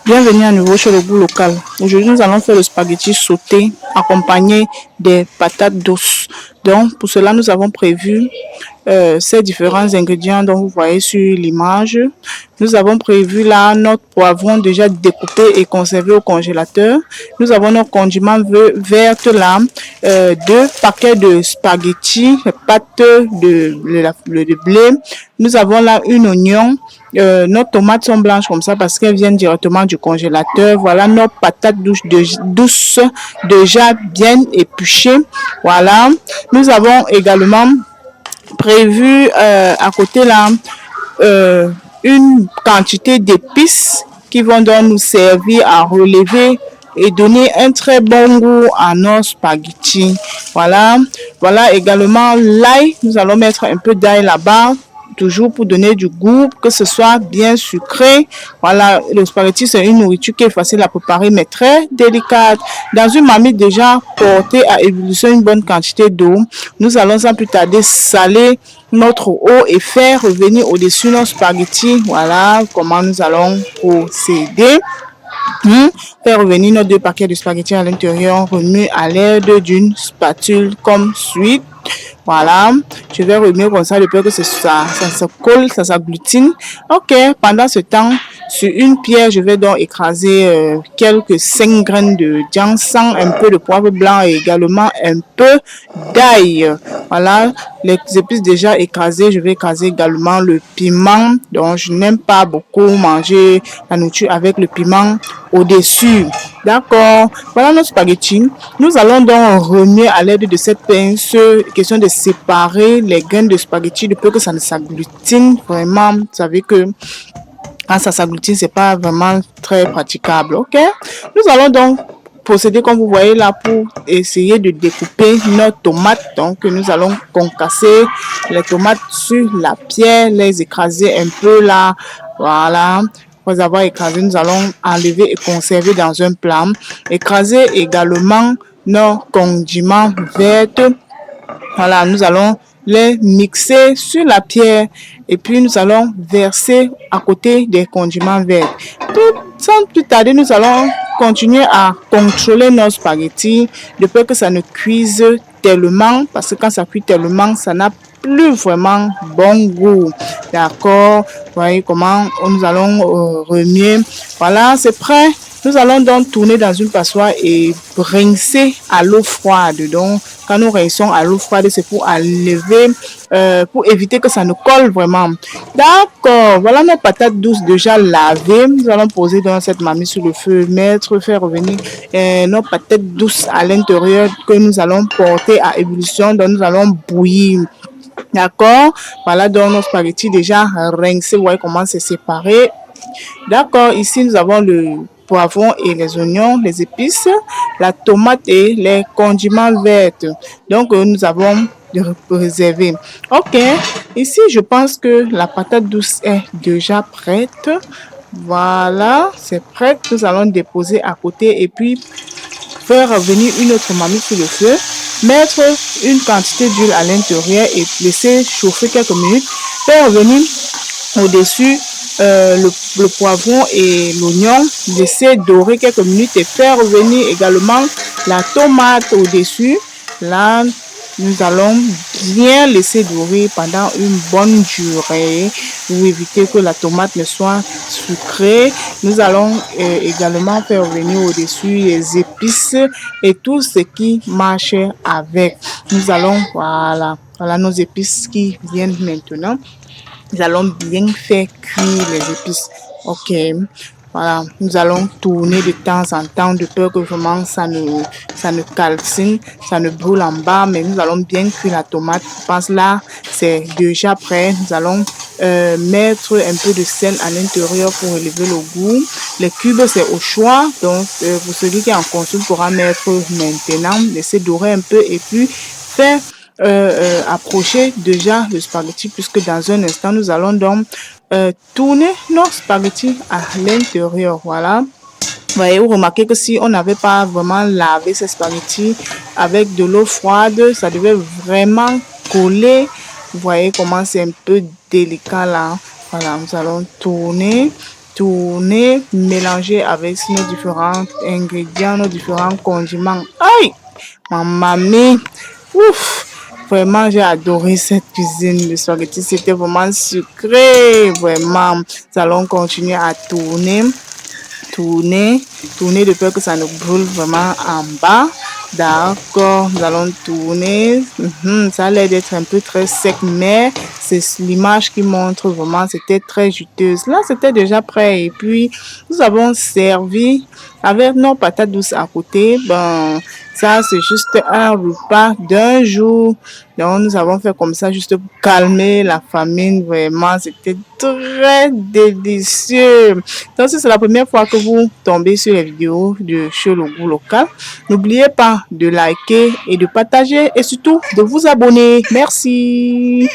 Bienvenue à nouveau chez le goût local. Aujourd'hui, nous allons faire le spaghetti sauté accompagné des patates douces. Donc, pour cela, nous avons prévu ces différents ingrédients dont vous voyez sur l'image. Nous avons prévu là notre poivron déjà découpé et conservé au congélateur. Nous avons notre condiment vert là, 2 paquets de spaghettis, pâtes de blé. Nous avons là une oignon. Nos tomates sont blanches comme ça parce qu'elles viennent directement du congélateur. Voilà nos patates douces déjà bien épluchées. Voilà. Nous avons également prévu à côté là une quantité d'épices qui vont donc nous servir à relever et donner un très bon goût à nos spaghettis. Voilà. Voilà également l'ail. Nous allons mettre un peu d'ail là-bas, toujours pour donner du goût, que ce soit bien sucré. Voilà, le spaghetti, c'est une nourriture qui est facile à préparer, mais très délicate. Dans une marmite déjà portée à ébullition une bonne quantité d'eau, nous allons sans plus tarder saler notre eau et faire revenir au-dessus nos spaghettis. Voilà comment nous allons procéder. Faire revenir nos 2 paquets de spaghettis à l'intérieur, remuer à l'aide d'une spatule comme suit. Voilà, je vais remuer comme ça de peur que ça se colle, ça s'agglutine. Ok, pendant ce temps, sur une pierre, je vais donc écraser quelques 5 graines de ginseng, un peu de poivre blanc et également un peu d'ail. Voilà, les épices déjà écrasées, je vais écraser également le piment. Donc, je n'aime pas beaucoup manger la nourriture avec le piment au-dessus. D'accord, voilà nos spaghettis. Nous allons donc remuer à l'aide de cette pince, question de séparer les graines de spaghettis de peur que ça ne s'agglutine vraiment. Vous savez que quand ça s'agglutine, c'est pas vraiment très praticable. Ok, nous allons donc procéder comme vous voyez là pour essayer de découper nos tomates. Donc nous allons concasser les tomates sur la pierre, les écraser un peu là. Voilà. Après avoir écrasé, nous allons enlever et conserver dans un plat. Écraser également nos condiments verts. Voilà, nous allons les mixer sur la pierre et puis nous allons verser à côté des condiments verts. Sans plus tarder, nous allons continuer à contrôler nos spaghettis de peur que ça ne cuise tellement, parce que quand ça cuit tellement, ça n'a plus vraiment bon goût. D'accord, vous voyez comment nous allons remuer. Voilà, c'est prêt. Nous allons donc tourner dans une passoire et rincer à l'eau froide. Donc, quand nous rinçons à l'eau froide, c'est pour enlever, pour éviter que ça ne colle vraiment. D'accord, voilà nos patates douces déjà lavées. Nous allons poser dans cette marmite sur le feu, faire revenir nos patates douces à l'intérieur que nous allons porter à ébullition. Donc, nous allons bouillir. D'accord, voilà donc nos spaghettis déjà rincés. Vous voyez comment c'est séparé. D'accord, ici nous avons le poivron et les oignons, les épices, la tomate et les condiments verts. Donc nous avons réservé. Ok, ici je pense que la patate douce est déjà prête. Voilà, c'est prêt. Nous allons déposer à côté et puis faire revenir une autre marmite sur le feu. Mettre une quantité d'huile à l'intérieur et laisser chauffer quelques minutes. Faire revenir au-dessus le poivron et l'oignon, laisser dorer quelques minutes et faire revenir également la tomate au-dessus. Là, nous allons bien laisser dorer pendant une bonne durée pour éviter que la tomate ne soit sucrée. Nous allons également faire revenir au-dessus les épices et tout ce qui marche avec. Nous allons, voilà nos épices qui viennent maintenant. Nous allons bien faire cuire les épices. Ok. Voilà. Nous allons tourner de temps en temps de peur que vraiment ça ne calcine, ça ne brûle en bas. Mais nous allons bien cuire la tomate. Je pense là, c'est déjà prêt. Nous allons mettre un peu de sel à l'intérieur pour élever le goût. Les cubes, c'est au choix. Donc, pour celui qui est en consul pourra mettre maintenant. Laisser dorer un peu et puis faire approcher déjà le spaghetti, puisque dans un instant nous allons donc tourner nos spaghettis à l'intérieur. Voilà, vous voyez, vous remarquez que si on n'avait pas vraiment lavé ces spaghettis avec de l'eau froide, ça devait vraiment coller. Vous voyez comment c'est un peu délicat là. Voilà, nous allons tourner tourner, mélanger avec nos différents ingrédients, nos différents condiments. Aïe! Mamma mia! Ouf! Vraiment, j'ai adoré cette cuisine. Le spaghetti, c'était vraiment sucré. Vraiment, nous allons continuer à tourner, tourner de peur que ça ne brûle vraiment en bas. D'accord, nous allons tourner. Ça a l'air d'être un peu très sec, mais c'est l'image qui montre vraiment, c'était très juteuse. Là, c'était déjà prêt et puis nous avons servi avec nos patates douces à côté. Ben, ça, c'est juste un repas d'un jour. Donc, nous avons fait comme ça juste pour calmer la famine. Vraiment, c'était très délicieux. Donc, si c'est la première fois que vous tombez sur les vidéos de Chez le Goût Local, n'oubliez pas de liker et de partager et surtout de vous abonner. Merci.